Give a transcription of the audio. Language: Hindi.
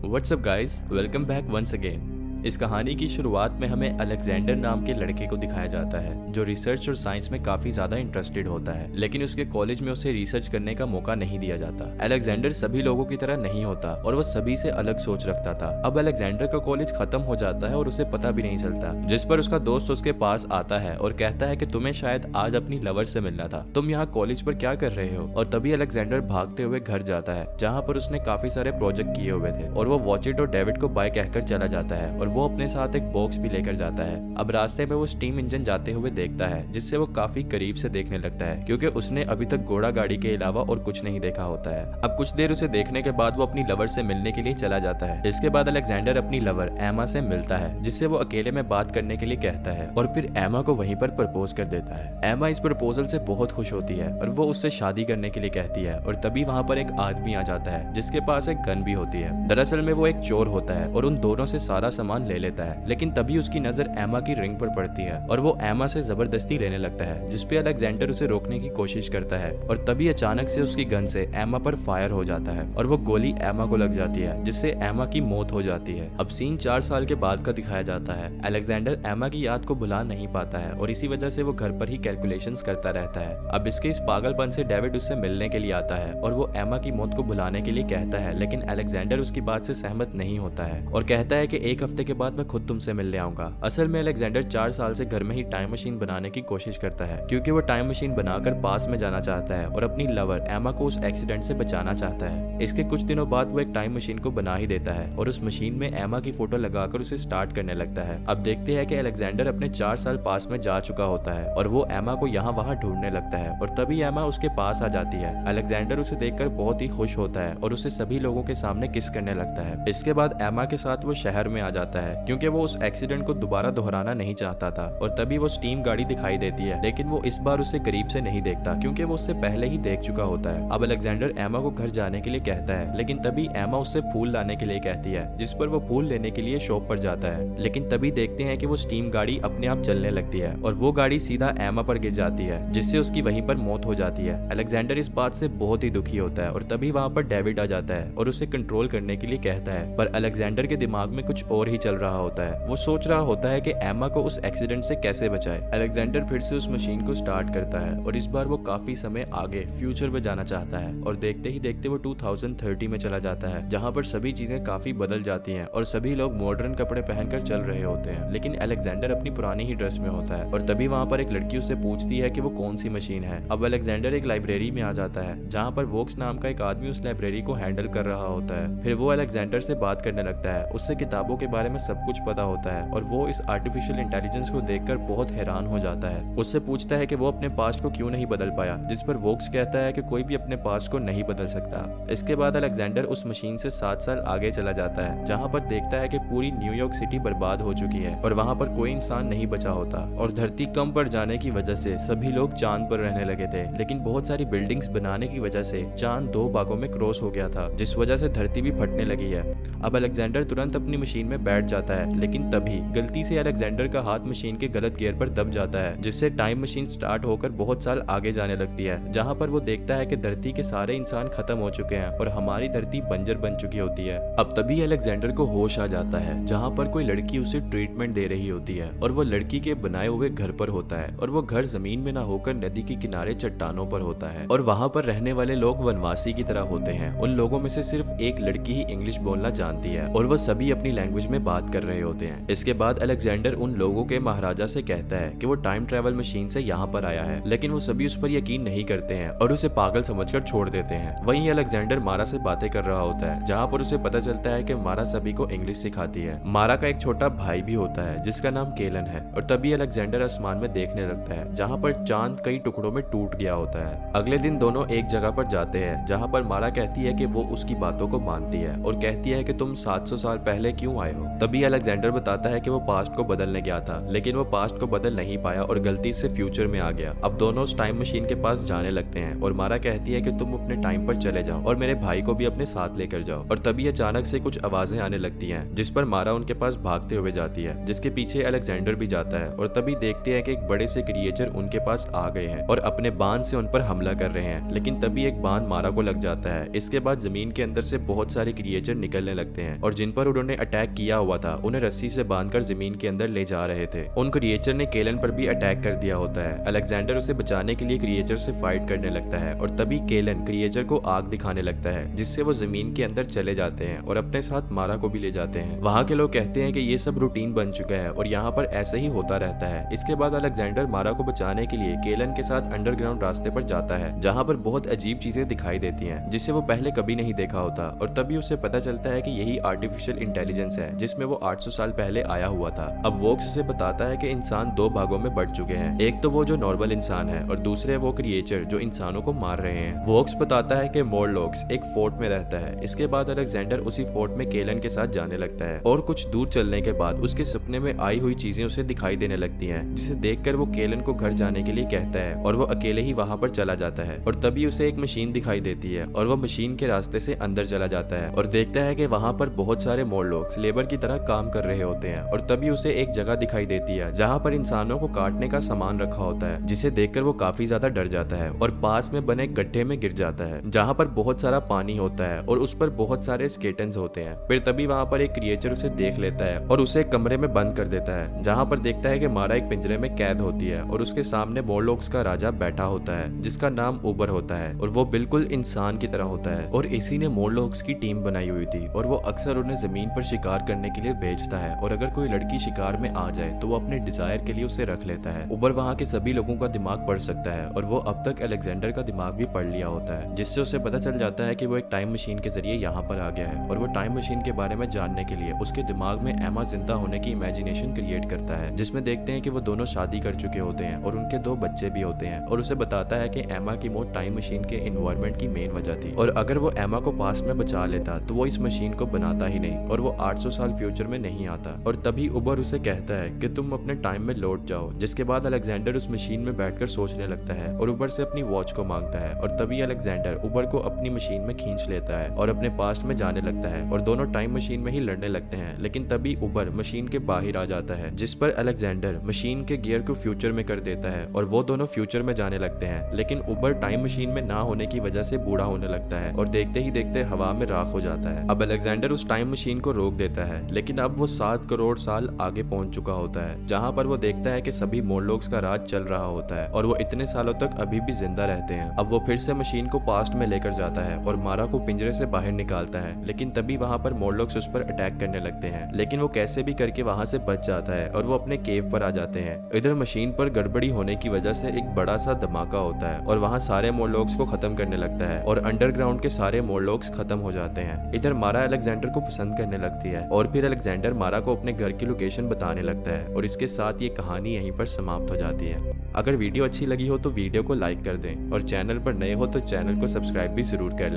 What's up guys, welcome back once again. इस कहानी की शुरुआत में हमें अलेक्जेंडर नाम के लड़के को दिखाया जाता है जो रिसर्च और साइंस में काफी ज्यादा इंटरेस्टेड होता है, लेकिन उसके कॉलेज में उसे रिसर्च करने का मौका नहीं दिया जाता। अलेक्जेंडर सभी लोगों की तरह नहीं होता और वो सभी से अलग सोच रखता था। अब अलेक्जेंडर का कॉलेज खत्म हो जाता है और उसे पता भी नहीं चलता, जिस पर उसका दोस्त उसके पास आता है और कहता है कि तुम्हें शायद आज अपनी लवर से मिलना था, तुम यहाँ कॉलेज पर क्या कर रहे हो। और तभी अलेक्जेंडर भागते हुए घर जाता है जहाँ पर उसने काफी सारे प्रोजेक्ट किए हुए थे और वो वॉचिट और डेविड को बाय कहकर चला जाता है और वो अपने साथ एक बॉक्स भी लेकर जाता है। अब रास्ते में वो स्टीम इंजन जाते हुए देखता है जिससे वो काफी करीब से देखने लगता है क्योंकि उसने अभी तक घोड़ा गाड़ी के अलावा और कुछ नहीं देखा होता है। अब कुछ देर उसे देखने के बाद वो अपनी लवर से मिलने के लिए चला जाता है। इसके बाद अलेक्जेंडर अपनी लवर एमा से मिलता है जिससे वो अकेले में बात करने के लिए कहता है और फिर एमा को वहीं पर प्रपोज कर देता है। एमा इस प्रपोजल से बहुत खुश होती है और वो उससे शादी करने के लिए कहती है और तभी वहाँ पर एक आदमी आ जाता है जिसके पास एक गन भी होती है। दरअसल में वो एक चोर होता है और उन दोनों से सारा सामान ले लेता है, लेकिन तभी उसकी नजर एमा की रिंग पर पड़ती है और वो एमा से जबरदस्ती लेने लगता है, जिसपे अलेक्जेंडर उसे रोकने की कोशिश करता है और तभी अचानक से उसकी गन से एमा पर फायर हो जाता है और वो गोली एमा को लग जाती है जिससे एमा की मौत हो जाती है। अब सीन 4 साल के बाद का दिखाया जाता है। अलेक्जेंडर एमा की याद को भुला नहीं पाता है और इसी वजह से वो घर पर ही कैलकुलेशंस करता रहता है। अब इसके इस पागलपन से डेविड उससे मिलने के लिए आता है और वो एमा की मौत को भुलाने के लिए कहता है, लेकिन अलेक्जेंडर उसकी बात से सहमत नहीं होता है और कहता है कि 1 हफ्ते के बाद मैं खुद तुमसे मिलने आऊंगा। असल में अलेक्जेंडर 4 साल से घर में ही टाइम मशीन बनाने की कोशिश करता है क्योंकि वो टाइम मशीन बनाकर पास में जाना चाहता है और अपनी लवर एमा को उस एक्सीडेंट से बचाना चाहता है। इसके कुछ दिनों बाद वो एक टाइम मशीन को बना ही देता है और उस मशीन में एमा की फोटो लगाकर उसे स्टार्ट करने लगता है। अब देखते हैं कि अलेक्जेंडर अपने 4 साल पास में जा चुका होता है और वो एमा को यहाँ वहाँ ढूंढने लगता है और तभी एमा उसके पास आ जाती है। अलेक्जेंडर उसे देखकर बहुत ही खुश होता है और उसे सभी लोगों के सामने किस करने लगता है। इसके बाद एमा के साथ वो शहर में आ जाता है क्योंकि वो उस एक्सीडेंट को दोबारा दोहराना नहीं चाहता था और तभी वो स्टीम गाड़ी दिखाई देती है, लेकिन वो इस बार उसे करीब से नहीं देखता क्योंकि वो उससे पहले ही देख चुका होता है। अब अलेक्जेंडर एमा को घर जाने के लिए कहता है, लेकिन तभी एमा उससे फूल लाने के लिए कहती है, जिस पर वो फूल लेने के लिए शॉप पर जाता है। लेकिन तभी देखते हैं कि वो स्टीम गाड़ी अपने आप चलने लगती है और वो गाड़ी सीधा एमा पर गिर जाती है जिससे उसकी वहीं पर मौत हो जाती है। अलेक्जेंडर इस बात से बहुत ही दुखी होता है और तभी वहाँ पर डेविड आ जाता है और उसे कंट्रोल करने के लिए कहता है, पर अलेक्जेंडर के दिमाग में कुछ और ही चल रहा होता है। वो सोच रहा होता है कि एमा को उस एक्सीडेंट से कैसे बचाए। अलेक्जेंडर फिर से उस मशीन को स्टार्ट करता है और इस बार वो काफी समय आगे फ्यूचर में जाना चाहता है और देखते ही देखते वो 2030 में चला जाता है जहाँ पर सभी चीजें काफी बदल जाती हैं और सभी लोग मॉडर्न कपड़े पहनकर चल रहे होते हैं, लेकिन अलेक्जेंडर अपनी पुरानी ही ड्रेस में होता है। और तभी वहाँ पर एक लड़की उससे पूछती है कि वो कौन सी मशीन है। अब अलेक्जेंडर एक लाइब्रेरी में आ जाता है जहाँ पर वोक्स नाम का एक आदमी उस लाइब्रेरी को हैंडल कर रहा होता है। फिर वो अलेक्जेंडर से बात करने लगता है, उससे किताबों के बारे में सब कुछ पता होता है और वो इस आर्टिफिशियल इंटेलिजेंस को देखकर बहुत हैरान हो जाता है। उससे पूछता है कि वो अपने पास्ट को क्यों नहीं बदल पाया, जिस पर वोक्स कहता है कि कोई भी अपने पास्ट को नहीं बदल सकता। इसके बाद अलेक्जेंडर उस मशीन से 7 साल आगे चला जाता है जहाँ पर देखता है कि पूरी न्यूयॉर्क सिटी बर्बाद हो चुकी है और वहाँ पर कोई इंसान नहीं बचा होता और धरती कम पड़ जाने की वजह से सभी लोग चांद पर रहने लगे थे, लेकिन बहुत सारी बिल्डिंग्स बनाने की वजह से चांद 2 भागों में क्रॉस हो गया था, जिस वजह से धरती भी फटने लगी है। अब अलेक्जेंडर तुरंत अपनी मशीन में बैठ जाता है, लेकिन तभी गलती से अलेक्जेंडर का हाथ मशीन के गलत गियर पर दब जाता है, जिससे टाइम मशीन स्टार्ट होकर बहुत साल आगे जाने लगती है, जहाँ पर वो देखता है कि धरती के सारे इंसान खत्म हो चुके हैं और हमारी धरती बंजर बन चुकी होती है। अब तभी अलेक्जेंडर को होश आ जाता है जहाँ पर कोई लड़की उसे ट्रीटमेंट दे रही होती है और वो लड़की के बनाए हुए घर पर होता है और वो घर जमीन में ना होकर नदी के किनारे चट्टानों पर होता है और वहाँ पर रहने वाले लोग वनवासी की तरह होते हैं। उन लोगों में से सिर्फ एक लड़की ही इंग्लिश बोलना जानती है और वो सभी अपनी लैंग्वेज में बात कर रहे होते हैं। इसके बाद अलेक्जेंडर उन लोगों के महाराजा से कहता है कि वो टाइम ट्रेवल मशीन से यहाँ पर आया है, लेकिन वो सभी उस पर यकीन नहीं करते हैं और उसे पागल समझकर छोड़ देते हैं। वहीं अलेक्जेंडर मारा से बातें कर रहा होता है जहाँ पर उसे पता चलता है कि मारा सभी को इंग्लिश सिखाती है। मारा का एक छोटा भाई भी होता है जिसका नाम केलन है और तभी अलेक्जेंडर आसमान में देखने लगता है जहाँ पर चांद कई टुकड़ों में टूट गया होता है। अगले दिन दोनों एक जगह पर जाते हैं जहाँ पर मारा कहती है कि वो उसकी बातों को मानती है और कहती है कि तुम 700 साल पहले क्यों आए हो। तभी अलेक्जेंडर बताता है कि वो पास्ट को बदलने गया था, लेकिन वो पास्ट को बदल नहीं पाया और गलती से फ्यूचर में आ गया। अब दोनों उस टाइम मशीन के पास जाने लगते हैं और मारा कहती है कि तुम अपने टाइम पर चले जाओ और मेरे भाई को भी अपने साथ लेकर जाओ। और तभी अचानक से कुछ आवाजें आने लगती हैं, जिस पर मारा उनके पास भागते हुए जाती है, जिसके पीछे अलेक्जेंडर भी जाता है। और तभी देखते हैं कि एक बड़े से क्रिएचर उनके पास आ गए हैं और अपने बाण से उन पर हमला कर रहे हैं, लेकिन तभी एक बाण मारा को लग जाता है। इसके बाद जमीन के अंदर से बहुत सारे क्रिएचर निकलने लगते हैं और जिन पर उन्होंने अटैक किया हुआ था उन्हें रस्सी से बांधकर जमीन के अंदर ले जा रहे थे। उन क्रिएचर ने केलन पर भी अटैक कर दिया होता है। अलेक्जेंडर उसे बचाने के लिए क्रिएचर से फाइट करने लगता है और तभी केलन क्रिएचर को आग दिखाने लगता है, जिससे वो जमीन के अंदर चले जाते हैं और अपने साथ मारा को भी ले जाते हैं। वहाँ के लोग कहते हैं कि ये सब रूटीन बन चुका है और यहाँ पर ऐसे ही होता रहता है। इसके बाद अलेक्जेंडर मारा को बचाने के लिए केलन के साथ अंडरग्राउंड रास्ते पर जाता है, जहाँ पर बहुत अजीब चीजें दिखाई देती हैं, जिसे वो पहले कभी नहीं देखा होता। और तभी उसे पता चलता है कि यही आर्टिफिशियल इंटेलिजेंस है जिसमें वो 800 साल पहले आया हुआ था। अब वोक्स उसे बताता है कि इंसान दो भागों में बढ़ चुके हैं, एक तो वो जो नॉर्मल इंसान है और दूसरे वो क्रिएचर जो इंसानों को मार रहे हैं। वोक्स बताता है कि मोरलॉक्स एक फोर्ट में रहता है। इसके बाद अलेक्जेंडर उसी फोर्ट में केलन के साथ जाने लगता है और कुछ दूर चलने के बाद उसके सपने में आई हुई चीजें उसे दिखाई देने लगती हैं, जिसे देखकर वो केलन को घर जाने के लिए कहता है और वो अकेले ही वहां पर चला जाता है। और तभी उसे एक मशीन दिखाई देती है और वो मशीन के रास्ते से अंदर चला जाता है और देखता है कि वहां पर बहुत सारे मोरलॉक्स लेबर की तरह काम कर रहे होते हैं। और तभी उसे एक जगह दिखाई देती है जहाँ पर इंसानों को काटने का सामान रखा होता है, जिसे देखकर वो काफी ज्यादा डर जाता है और पास में बने गड्ढे में गिर जाता है, जहाँ पर बहुत सारा पानी होता है और उस पर बहुत सारे स्केटन्स होते हैं। फिर तभी वहाँ पर एक क्रिएचर उसे देख लेता है और उसे एक कमरे में बंद कर देता है, जहाँ पर देखता है कि मारा एक पिंजरे में कैद होती है और उसके सामने मोरलॉक्स का राजा बैठा होता है, जिसका नाम उबर होता है और वो बिल्कुल इंसान की तरह होता है और इसी ने मोरलॉक्स की टीम बनाई हुई थी और वो अक्सर उन्हें जमीन पर शिकार करने के लिए भेजता है और अगर कोई लड़की शिकार में आ जाए तो वो अपने डिजायर के लिए उसे रख लेता है। उबर वहाँ के सभी लोगों का दिमाग पढ़ सकता है और वो अब तक अलेक्जेंडर का दिमाग भी पढ़ लिया होता है, जिससे उसे पता चल जाता है कि वो एक टाइम मशीन के जरिए यहाँ पर आ गया है। और वो टाइम मशीन के बारे में जानने के लिए उसके दिमाग में एमा जिंदा होने की इमेजिनेशन क्रिएट करता है, जिसमें देखते हैं कि वो दोनों शादी कर चुके होते हैं और उनके 2 बच्चे भी होते हैं। और उसे बताता है कि एमा की मौत टाइम मशीन के इन्वायरमेंट की मेन वजह थी और अगर वो एमा को पास्ट में बचा लेता तो वो इस मशीन को बनाता ही नहीं और वो 800 साल फ्यूचर में नहीं आता। और तभी उबर उसे कहता है कि तुम अपने टाइम में लौट जाओ, जिसके बाद अलेक्जेंडर उस मशीन में बैठकर सोचने लगता है और उबर से अपनी वॉच को मांगता है। और तभी अलेक्जेंडर उबर को अपनी मशीन में खींच लेता है और अपने पास्ट में जाने लगता है और दोनों टाइम मशीन में ही लड़ने लगते हैं। लेकिन तभी उबर मशीन के बाहर आ जाता है, जिस पर अलेक्जेंडर मशीन के गियर को फ्यूचर में कर देता है और वो दोनों फ्यूचर में जाने लगते हैं। लेकिन उबर टाइम मशीन में ना होने की वजह से बूढ़ा होने लगता है और देखते ही देखते हवा में राख हो जाता है। अब अलेक्जेंडर उस टाइम मशीन को रोक देता है, लेकिन अब वो 7 करोड़ साल आगे पहुंच चुका होता है, जहां पर वो देखता है कि सभी मोरलॉक्स का राज चल रहा होता है और वो इतने सालों तक अभी भी जिंदा रहते हैं। अब वो फिर से मशीन को पास्ट में लेकर जाता है और मारा को पिंजरे से बाहर निकालता है, लेकिन तभी वहां पर मोरलॉक्स उस पर अटैक करने लगते हैं। लेकिन वो कैसे भी करके वहां से बच जाता है और वो अपने केव पर आ जाते हैं। इधर मशीन पर गड़बड़ी होने की वजह से एक बड़ा सा धमाका होता है और वहां सारे मोरलॉक्स को खत्म करने लगता है और अंडरग्राउंड के सारे मोरलॉक्स खत्म हो जाते हैं। इधर मारा अलेक्जेंडर को पसंद करने लगती है और फिर अलेक्जेंडर मारा को अपने घर की लोकेशन बताने लगता है और इसके साथ ये कहानी यहीं पर समाप्त हो जाती है। अगर वीडियो अच्छी लगी हो तो वीडियो को लाइक कर दें और चैनल पर नए हो तो चैनल को सब्सक्राइब भी जरूर कर लें।